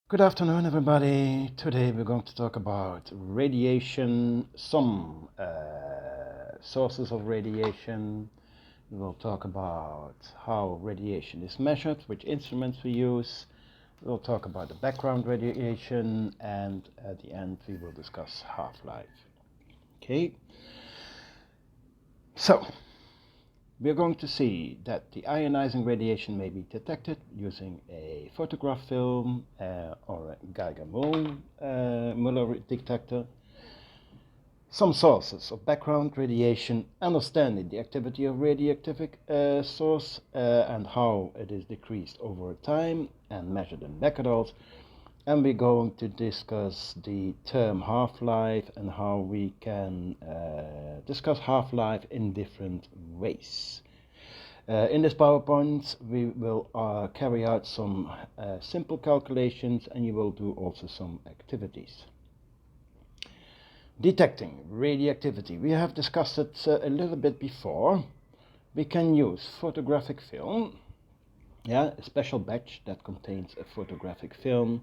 Good afternoon, everybody. Today we're going to talk about radiation, some sources of radiation. We will talk about how radiation is measured, which instruments we use. We'll talk about the background radiation, and at the end we will discuss half-life. Okay. So, we're going to see that the ionizing radiation may be detected using a photograph film or a Geiger-Müller detector. Some sources of background radiation, understanding the activity of radioactive source and how it is decreased over time and measured in becquerels. And we're going to discuss the term half-life and how we can discuss half-life in different ways. In this PowerPoint, we will carry out some simple calculations, and you will do also some activities. Detecting radioactivity. We have discussed it a little bit before. We can use photographic film, a special batch that contains a photographic film,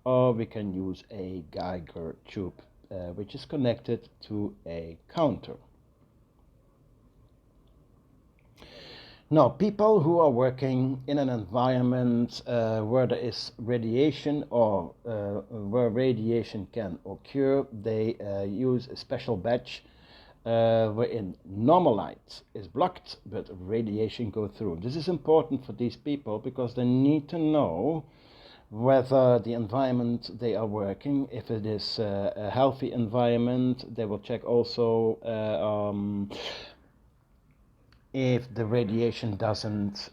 or we can use a Geiger tube, which is connected to a counter. Now, people who are working in an environment where there is radiation or where radiation can occur, they use a special batch wherein normal light is blocked but radiation goes through. This is important for these people because they need to know whether the environment they are working, if it is a healthy environment. They will check also if the radiation doesn't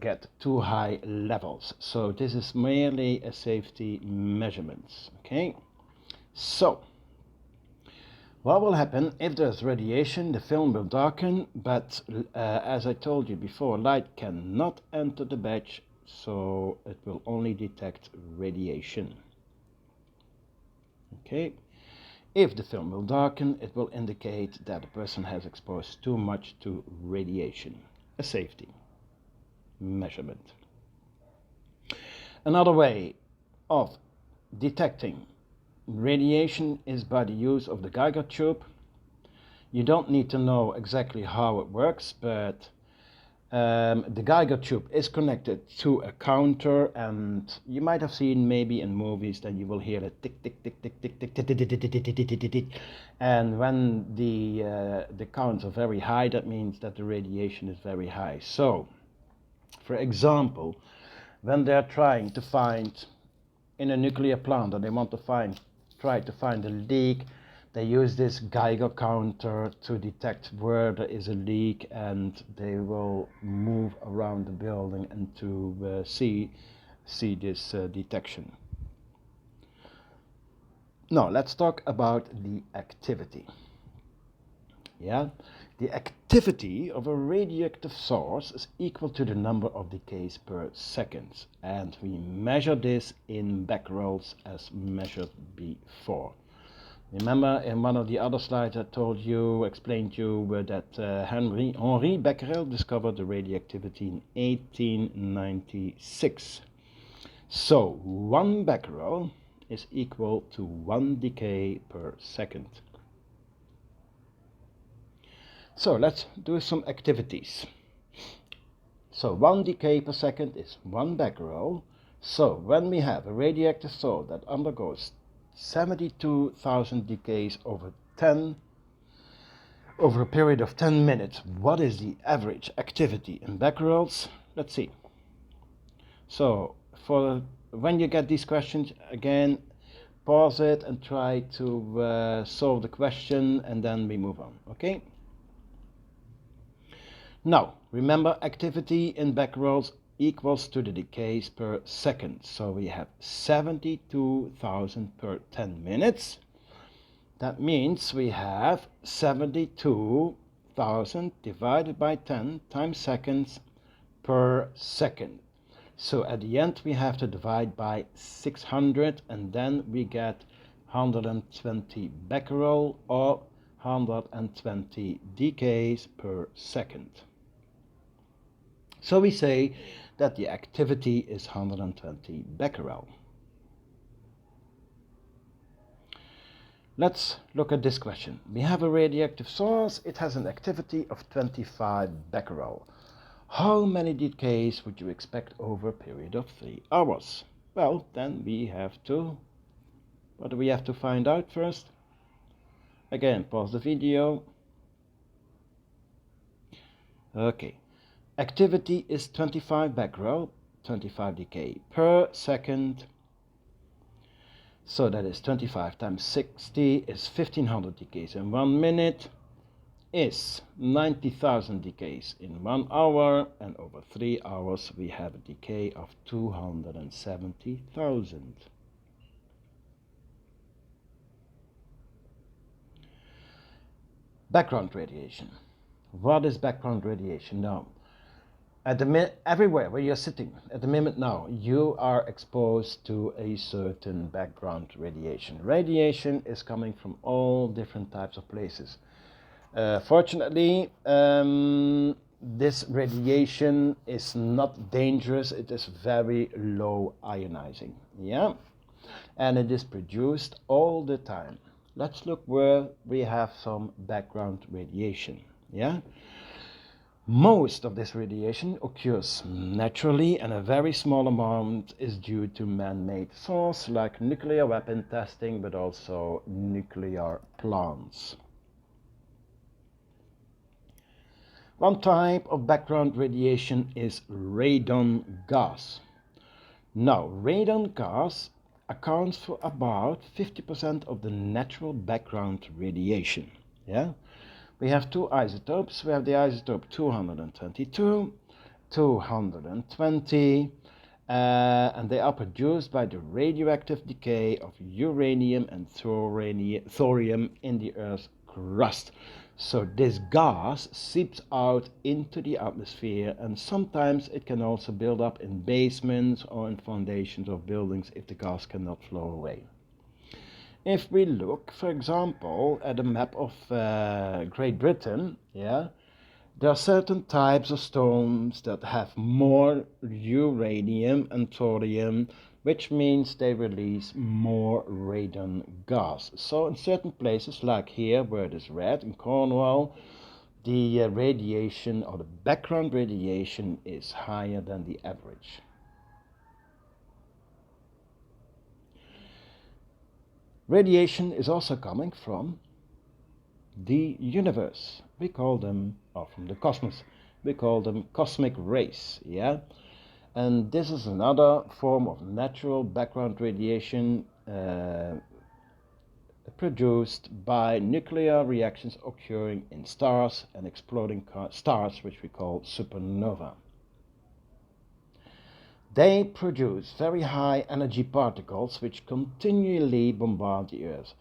get too high levels. So this is merely a safety measurement. Okay, so what will happen if there's radiation? The film will darken, but as I told you before, light cannot enter the batch, so it will only detect radiation. Okay. If the film will darken, it will indicate that a person has exposed too much to radiation, a safety measurement. Another way of detecting radiation is by the use of the Geiger tube. You don't need to know exactly how it works, but the Geiger tube is connected to a counter, and you might have seen maybe in movies that you will hear it tick tick tick tick tick tick tick tick tick tick tick tick tick, and when the counts are very high, that means that the radiation is very high. So, for example, when they are trying to find in a nuclear plant, or they want to try to find a leak, they use this Geiger counter to detect where there is a leak, and they will move around the building and to see this detection. Now let's talk about the activity. The activity of a radioactive source is equal to the number of decays per second, and we measure this in becquerels as measured before. Remember, in one of the other slides I explained to you that Henri Becquerel discovered the radioactivity in 1896. So 1 becquerel is equal to 1 decay per second. So let's do some activities. So 1 decay per second is 1 becquerel. So when we have a radioactive source that undergoes 72,000 decays over a period of 10 minutes. What is the average activity in becquerels? Let's see. So when you get these questions, again, pause it and try to solve the question, and then we move on. Okay? Now, remember, activity in becquerels equals to the decays per second. So we have 72,000 per 10 minutes. That means we have 72,000 divided by 10 times seconds per second. So at the end we have to divide by 600, and then we get 120 becquerel or 120 decays per second. So we say that the activity is 120 becquerel. Let's look at this question. We have a radioactive source. It has an activity of 25 becquerel. How many decays would you expect over a period of 3 hours? Well, then we have to... What do we have to find out first? Again, pause the video. Okay. Activity is 25 becquerel, 25 decay per second. So that is 25 times 60 is 1500 decays in 1 minute, is 90,000 decays in 1 hour, and over 3 hours we have a decay of 270,000. Background radiation. What is background radiation? Now, everywhere where you're sitting at the moment now, you are exposed to a certain background radiation. Radiation is coming from all different types of places. Fortunately, this radiation is not dangerous. It is very low ionizing, yeah, and it is produced all the time. Let's look where we have some background radiation, yeah. Most of this radiation occurs naturally, and a very small amount is due to man-made sources like nuclear weapon testing, but also nuclear plants. One type of background radiation is radon gas. Now, radon gas accounts for about 50% of the natural background radiation, yeah. We have two isotopes. We have the isotope 222, 220, and they are produced by the radioactive decay of uranium and thorium in the Earth's crust. So this gas seeps out into the atmosphere, and sometimes it can also build up in basements or in foundations of buildings if the gas cannot flow away. If we look, for example, at a map of Great Britain, yeah, there are certain types of stones that have more uranium and thorium, which means they release more radon gas. So in certain places, like here, where it is red in Cornwall, the radiation or the background radiation is higher than the average. Radiation is also coming from the universe. We call them, or from the cosmos, we call them cosmic rays, yeah? And this is another form of natural background radiation produced by nuclear reactions occurring in stars and exploding stars, which we call supernova. They produce very high energy particles which continually bombard the Earth.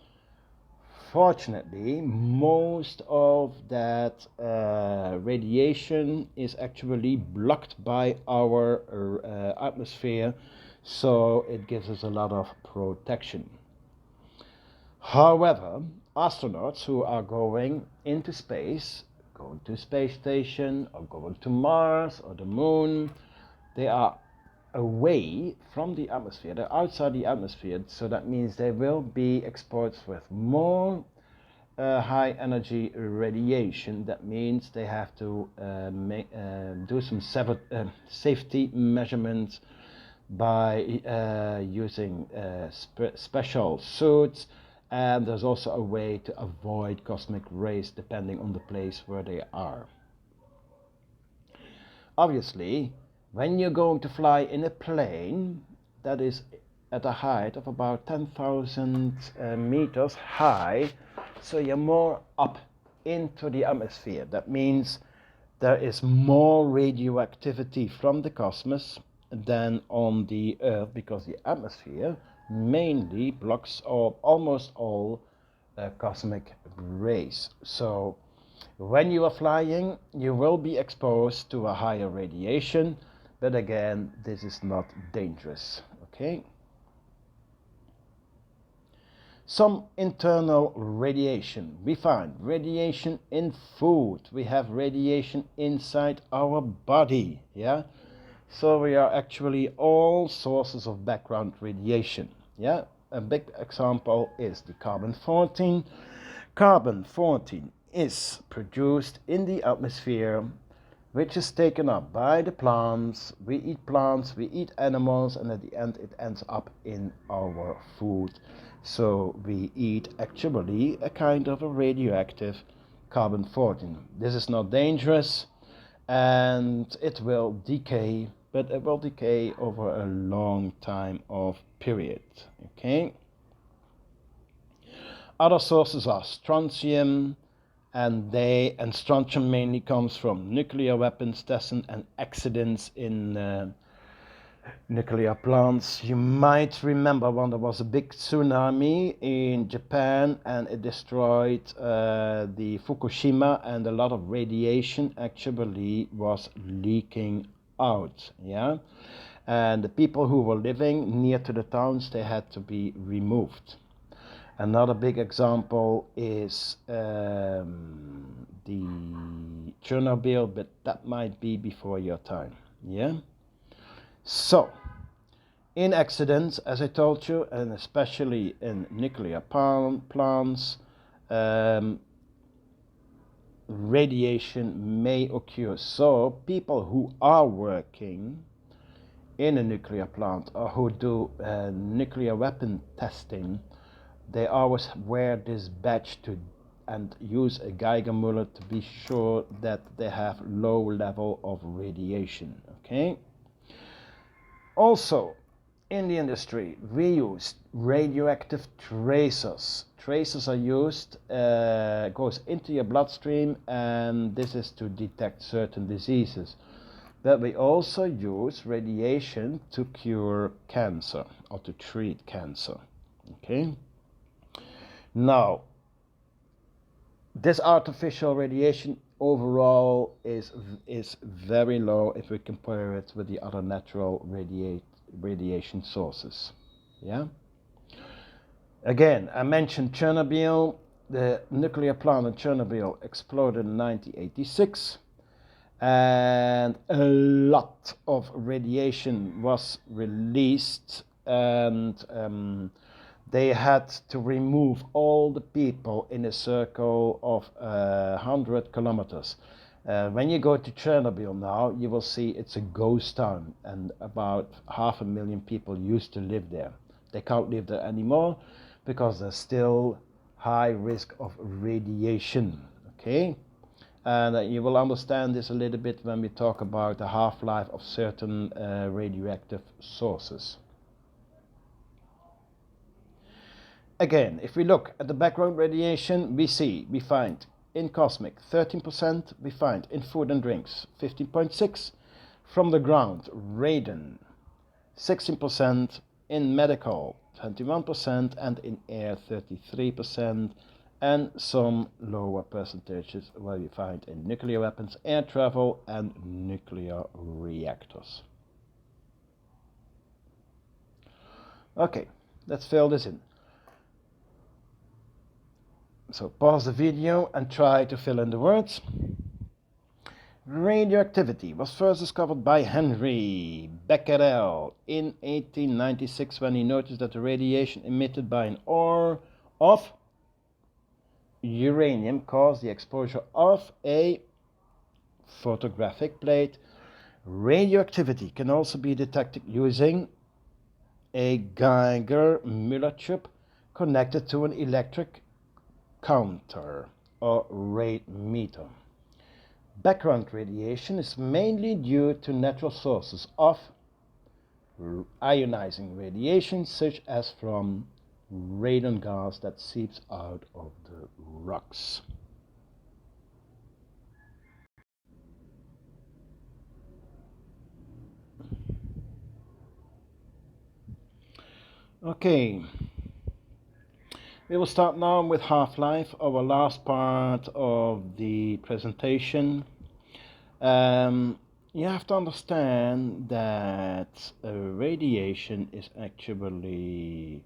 Fortunately, most of that radiation is actually blocked by our atmosphere, so it gives us a lot of protection. However, astronauts who are going into space, going to a space station or going to Mars or the moon, they are away from the atmosphere. They're outside the atmosphere, so that means they will be exposed with more high energy radiation. That means they have to do some safety measurements by using special suits, and there's also a way to avoid cosmic rays depending on the place where they are. Obviously, when you're going to fly in a plane that is at a height of about 10,000 meters high, so you're more up into the atmosphere. That means there is more radioactivity from the cosmos than on the Earth, because the atmosphere mainly blocks almost all cosmic rays. So when you are flying, you will be exposed to a higher radiation, but again, this is not dangerous, okay? Some internal radiation. We find radiation in food. We have radiation inside our body, yeah? So we are actually all sources of background radiation, yeah? a big example is the carbon-14. Carbon-14 is produced in the atmosphere, which is taken up by the plants. We eat animals, and at the end it ends up in our food. So we eat actually a kind of a radioactive carbon-14. This is not dangerous, and it will decay, but it will decay over a long time of period. Okay. Other sources are strontium, and strontium mainly comes from nuclear weapons testing and accidents in nuclear plants. You might remember when there was a big tsunami in Japan and it destroyed the Fukushima, and a lot of radiation actually was leaking out. Yeah, and the people who were living near to the towns, they had to be removed. Another big example is the Chernobyl, but that might be before your time. Yeah. So, in accidents, as I told you, and especially in nuclear plants, radiation may occur. So, people who are working in a nuclear plant or who do nuclear weapon testing, they always wear this badge and use a Geiger-Müller to be sure that they have low level of radiation. Okay. Also, in the industry, we use radioactive tracers. Tracers are used, goes into your bloodstream, and this is to detect certain diseases. But we also use radiation to cure cancer or to treat cancer. Okay. Now, this artificial radiation overall is very low if we compare it with the other natural radiation sources. Yeah. Again, I mentioned Chernobyl. The nuclear plant in Chernobyl exploded in 1986, and a lot of radiation was released, and they had to remove all the people in a circle of 100 kilometers. When you go to Chernobyl now, you will see it's a ghost town, and about 500,000 people used to live there. They can't live there anymore because there's still high risk of radiation. Okay, and you will understand this a little bit when we talk about the half-life of certain radioactive sources. Again, if we look at the background radiation, we find in cosmic 13%, we find in food and drinks 15.6%, from the ground radon 16%, in medical 21%, and in air 33%, and some lower percentages where we find in nuclear weapons, air travel, and nuclear reactors. Okay, let's fill this in. So pause the video and try to fill in the words. Radioactivity was first discovered by Henry Becquerel in 1896 when he noticed that the radiation emitted by an ore of uranium caused the exposure of a photographic plate. Radioactivity can also be detected using a Geiger-Müller tube connected to an electric counter or rate meter. Background radiation is mainly due to natural sources of ionizing radiation, such as from radon gas that seeps out of the rocks. Okay. We will start now with half-life, our last part of the presentation. You have to understand that radiation is actually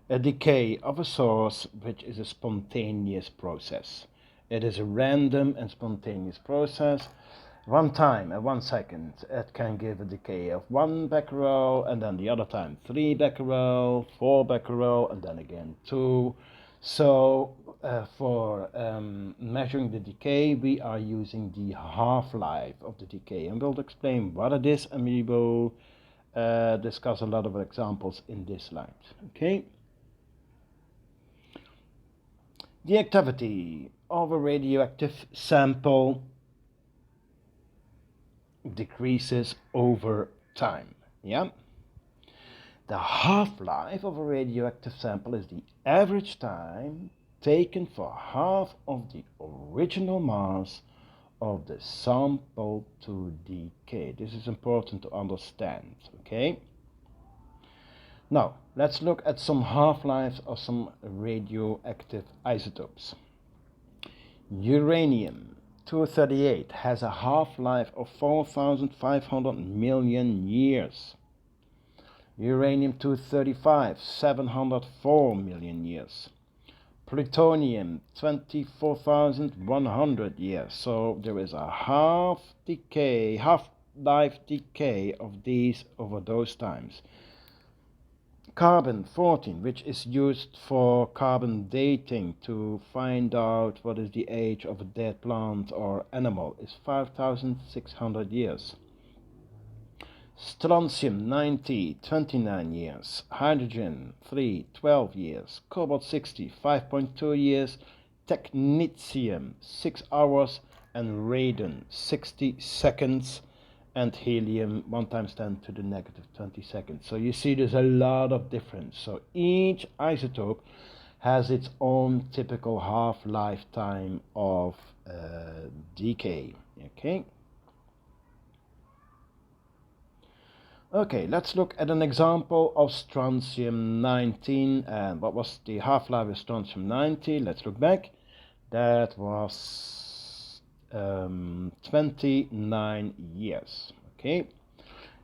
a decay of a source which is a spontaneous process. It is a random and spontaneous process. one time at 1 second it can give a decay of 1 becquerel, and then the other time 3 becquerel, 4 becquerel, and then again 2. So for measuring the decay, we are using the half-life of the decay, and we'll explain what it is, and we will discuss a lot of examples in this slide. Okay. The activity of a radioactive sample decreases over time. Yeah. The half-life of a radioactive sample is the average time taken for half of the original mass of the sample to decay. This is important to understand, okay? Now, let's look at some half-lives of some radioactive isotopes. Uranium-238 has a half-life of 4,500 million years. Uranium-235, 704 million years. Plutonium, 24,100 years. So there is a half-life decay of these over those times. Carbon-14, which is used for carbon dating to find out what is the age of a dead plant or animal, is 5,600 years. Strontium-90, 29 years. Hydrogen-3, 12 years. Cobalt-60, 5.2 years. Technetium, 6 hours. And radon, 60 seconds. And helium, 1 times 10 to the negative 20 seconds. So you see there's a lot of difference. So each isotope has its own typical half-life time of decay. Okay. Okay, let's look at an example of strontium-19. And what was the half-life of strontium-90? Let's look back. That was 29 years. Okay,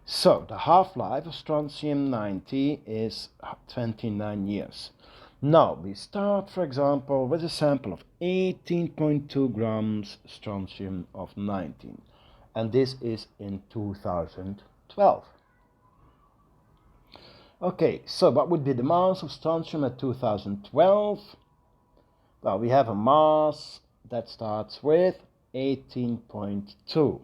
so the half-life of strontium-90 is 29 years. Now we start, for example, with a sample of 18.2 grams strontium of 19, and this is in 2012. Okay, so what would be the mass of strontium at 2012? Well, we have a mass that starts with 18.2.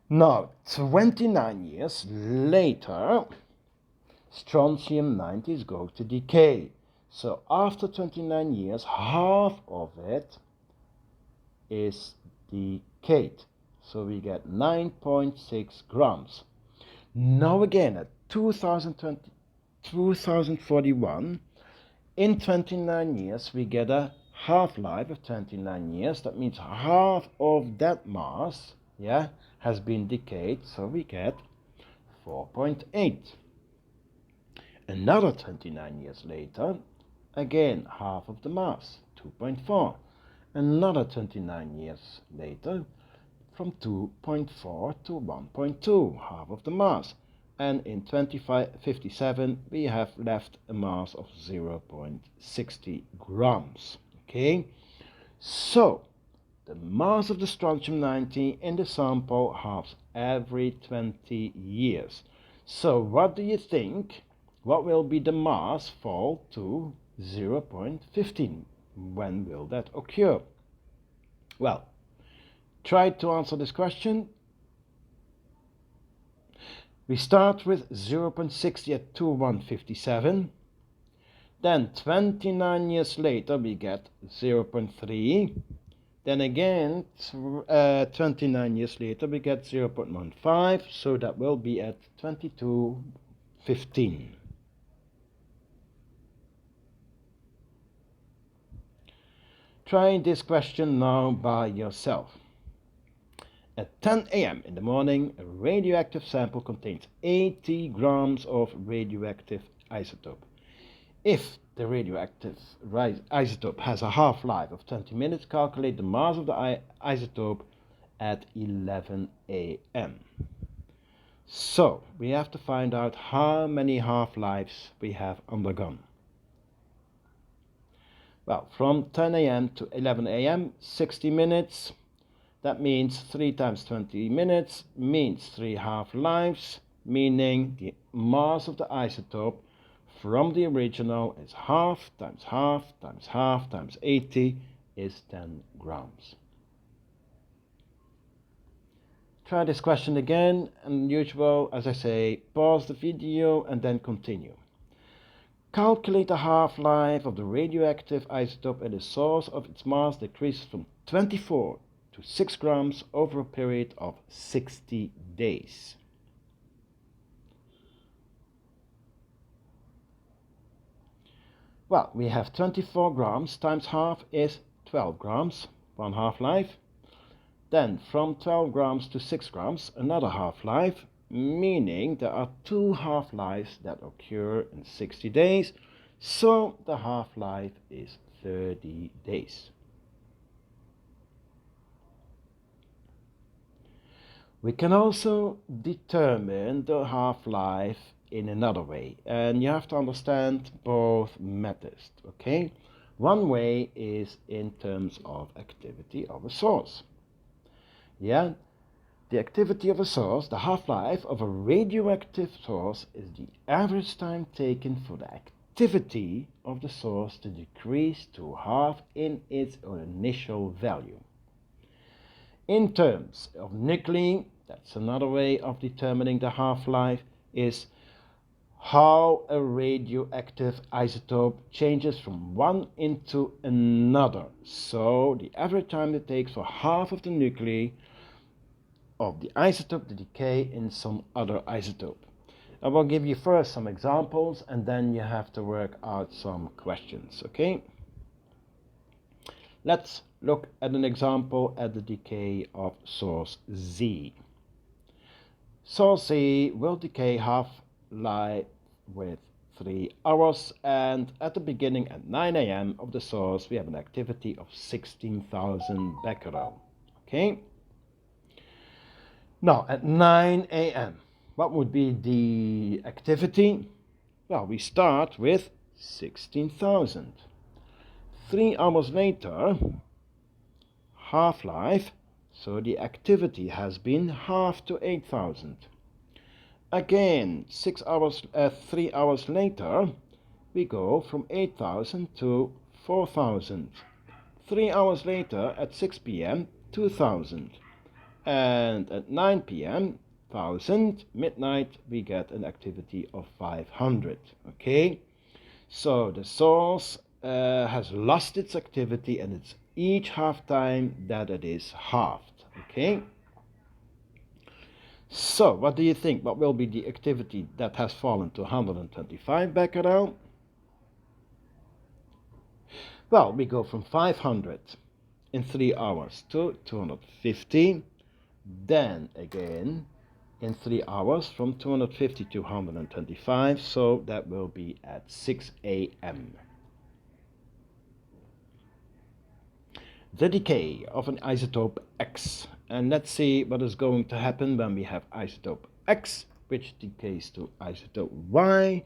Now, 29 years later, strontium-90 is going to decay. So after 29 years, half of it is decayed. So we get 9.6 grams. Now again, at 2041, in 29 years, we get a half-life of 29 years. That means half of that mass, yeah, has been decayed. So we get 4.8. Another 29 years later, again half of the mass, 2.4. Another 29 years later, from 2.4 to 1.2, half of the mass. And in 2057 we have left a mass of 0.60 grams. Okay, so the mass of the strontium-90 in the sample halves every 20 years. So what do you think? What will be the mass fall to 0.15? When will that occur? Well, try to answer this question. We start with 0.60 at 2157. Then 29 years later we get 0.3. Then again 29 years later we get 0.15. So that will be at 2215. Try this question now by yourself. At 10 a.m. in the morning, a radioactive sample contains 80 grams of radioactive isotope. If the radioactive isotope has a half-life of 20 minutes, calculate the mass of the isotope at 11 a.m. So, we have to find out how many half-lives we have undergone. Well, from 10 a.m. to 11 a.m., 60 minutes. That means 3 times 20 minutes means 3 half-lives, meaning the mass of the isotope from the original is half times half times half times 80 is 10 grams. Try this question again, and usual, as I say, pause the video and then continue. Calculate the half-life of the radioactive isotope at the source of its mass decreases from 24 to 6 grams over a period of 60 days. Well, we have 24 grams times half is 12 grams, one half-life. Then from 12 grams to 6 grams, another half-life, meaning there are 2 half-lives that occur in 60 days, so the half-life is 30 days. We can also determine the half-life in another way, and you have to understand both methods, okay? One way is in terms of activity of a source. Yeah, the activity of a source, the half-life of a radioactive source, is the average time taken for the activity of the source to decrease to half in its initial value. In terms of nuclei, that's another way of determining the half-life, is how a radioactive isotope changes from one into another. So the average time it takes for half of the nuclei of the isotope to decay in some other isotope. I will give you first some examples and then you have to work out some questions, okay? Let's look at an example at the decay of source Z. Source Z will decay half-life with 3 hours, and at the beginning at 9 a.m. of the source we have an activity of 16,000 becquerel, okay? Now, at 9 a.m., what would be the activity? Well, we start with 16,000. 3 hours later, half-life, so the activity has been halved to 8,000. Again, 3 hours later, we go from 8,000 to 4,000. 3 hours later, at 6 p.m., 2,000. And at 9 p.m., 1000, midnight, we get an activity of 500. Okay, so the source has lost its activity, and it's each half time that it is halved. Okay, so what do you think? What will be the activity that has fallen to 125 becquerel? Well, we go from 500 in 3 hours to 250. Then again in 3 hours from 250 to 125, so that will be at 6 a.m. The decay of an isotope X, and let's see what is going to happen when we have isotope X, which decays to isotope Y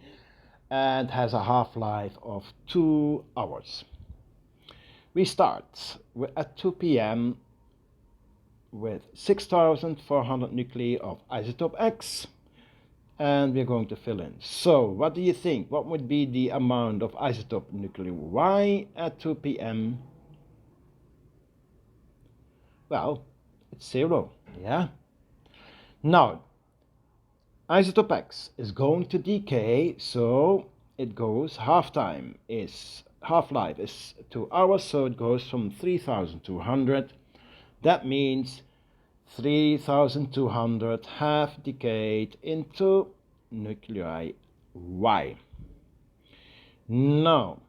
and has a half-life of 2 hours. We start at 2 p.m. with 6,400 nuclei of isotope X, and we're going to fill in. So what do you think? What would be the amount of isotope nuclei Y at 2 p.m.? Well, it's 0, yeah? Now, isotope X is going to decay, so it goes, half-life is 2 hours, so it goes from 3,200. That means 3,200 have decayed into nuclei Y. Now,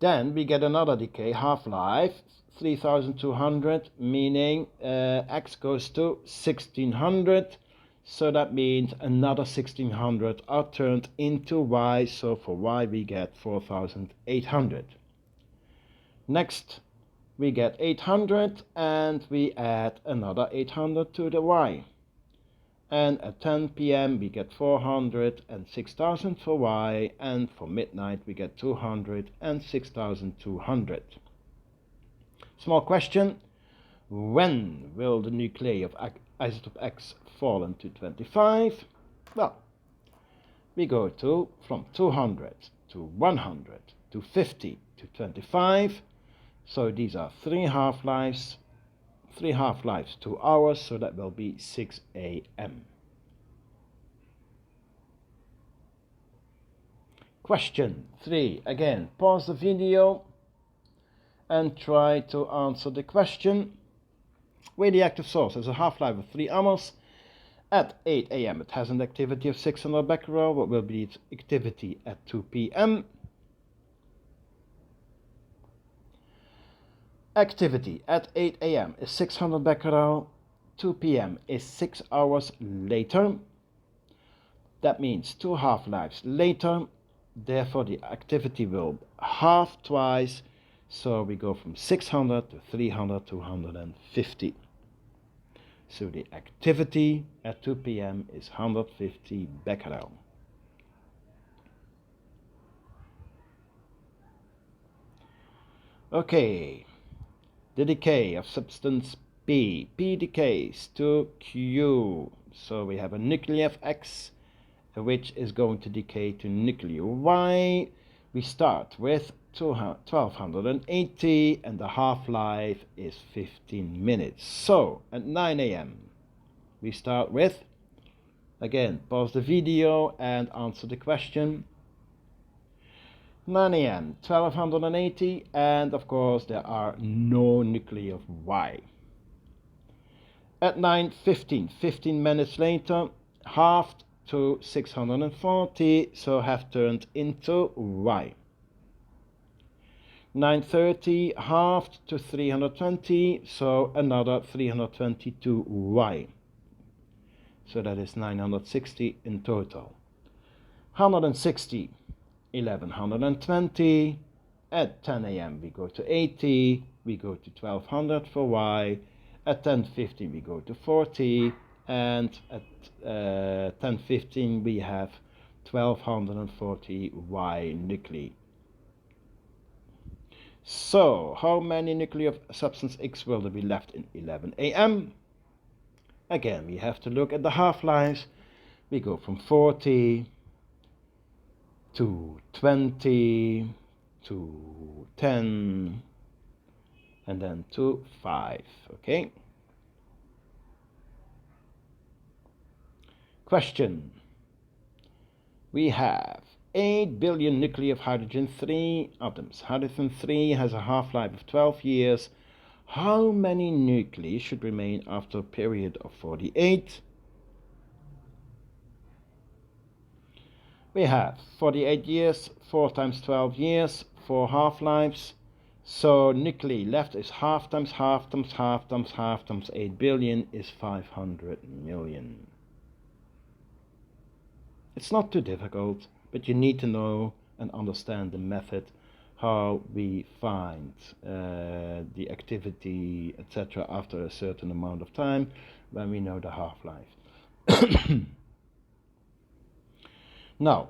then we get another decay, half-life, 3,200, meaning X goes to 1,600. So that means another 1,600 are turned into Y, so for Y we get 4,800. Next, we get 800 and we add another 800 to the Y. And at 10 p.m. we get 400 and 6,000 for Y, and for midnight we get 200 and 6,200. Small question, When will the nuclei of isotope X fall into 25? Well, we go from 200 to 100 to 50 to 25. So these are 3 half-lives, 2 hours, so that will be 6 a.m. Question 3. Again, pause the video and try to answer the question. Radioactive source has a half-life of 3 hours. At 8 a.m. it has an activity of 600 becquerel. What will be its activity at 2 p.m.? Activity at 8 a.m. is 600 becquerel. 2 p.m. is 6 hours later. That means 2 half-lives later. Therefore, the activity will halve twice. So we go from 600 to 300 to 150. So the activity at 2 p.m. is 150 becquerel. Okay, the decay of substance P. P decays to Q. So we have a nuclei of X, which is going to decay to nuclei Y. We start with 1280 and the half-life is 15 minutes. So at 9 a.m. we start with, again, pause the video and answer the question. 9 a.m. 1280, and of course there are no nuclei of Y. At 9:15, 15 minutes later, halved to 640, so have turned into Y. 9:30, halved to 320, so another 322 Y. So that is 960 in total. 160, 1120. At 10 a.m. we go to 80, we go to 1200 for Y. At 10:15 we go to 40, and at 10:15 we have 1240 Y nuclei. So, how many nuclei of substance X will there be left in 11 a.m.? Again, we have to look at the half-lives. We go from 40 to 20 to 10 and then to 5, okay? Question. We have 8 billion nuclei of hydrogen-3 atoms. Hydrogen-3 has a half-life of 12 years. How many nuclei should remain after a period of 48? We have 48 years, 4 times 12 years, 4 half-lives. So nuclei left is half times half times half times half times 8 billion is 500 million. It's not too difficult, but you need to know and understand the method, how we find the activity, etc. after a certain amount of time when we know the half-life. Now,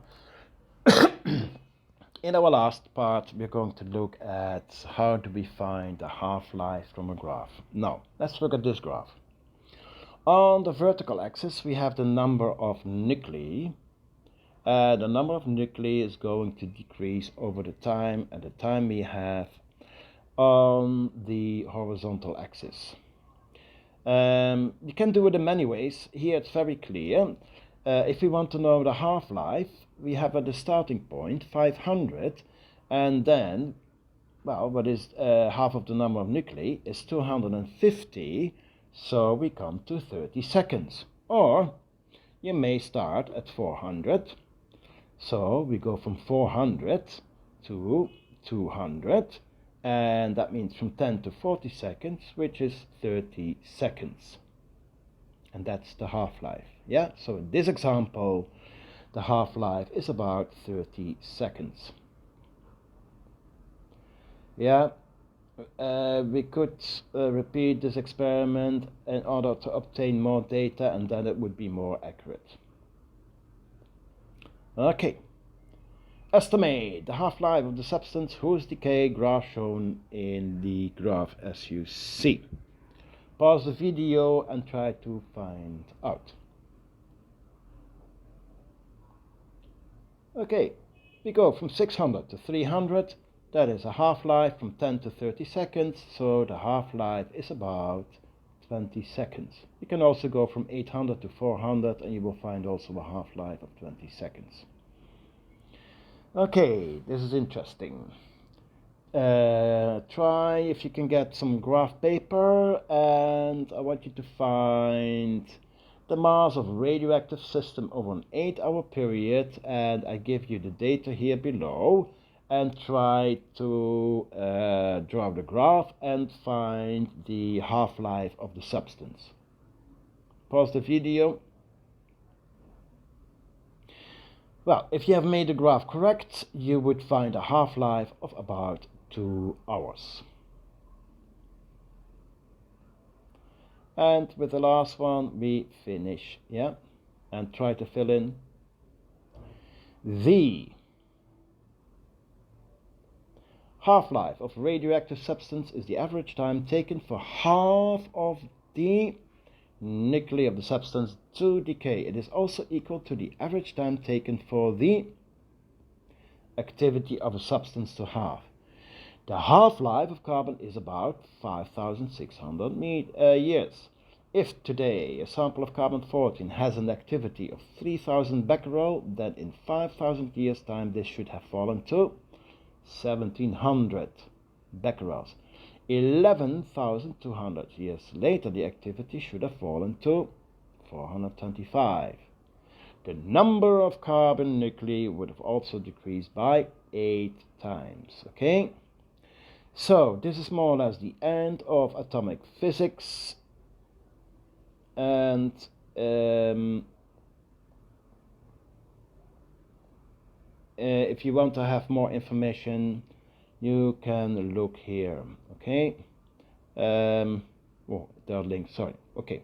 in our last part, we're going to look at how do we find the half-life from a graph. Now, let's look at this graph. On the vertical axis, we have the number of nuclei. The number of nuclei is going to decrease over the time and the time we have on the horizontal axis. You can do it in many ways. Here it's very clear. If we want to know the half-life, we have at the starting point 500, and then, well, what is half of the number of nuclei is 250, so we come to 30 seconds. Or you may start at 400, so we go from 400 to 200, and that means from 10 to 40 seconds, which is 30 seconds. And that's the half-life. Yeah, so in this example, the half-life is about 30 seconds. Yeah, we could repeat this experiment in order to obtain more data, and then it would be more accurate. Okay, estimate the half-life of the substance whose decay graph shown in the graph as you see. Pause the video and try to find out. Okay, we go from 600 to 300. That is a half-life from 10 to 30 seconds, so the half-life is about 20 seconds. You can also go from 800 to 400 and you will find also a half-life of 20 seconds. Okay, this is interesting. Try if you can get some graph paper, and I want you to find the mass of a radioactive system over an 8-hour period, and I give you the data here below, and try to draw the graph and find the half-life of the substance. Pause the video. Well, if you have made the graph correct, you would find a half-life of about 2 hours. And with the last one we finish, yeah, and try to fill in the half-life of radioactive substance is the average time taken for half of the nuclei of the substance to decay. It is also equal to the average time taken for the activity of a substance to halve. The half-life of carbon is about 5,600 years. If today a sample of carbon-14 has an activity of 3,000 becquerel, then in 5,000 years' time this should have fallen to 1,700 becquerels. 11,200 years later the activity should have fallen to 425. The number of carbon nuclei would have also decreased by 8 times. Okay? So this is more or less the end of atomic physics, and if you want to have more information you can look here. Okay, oh, there are links, sorry. Okay.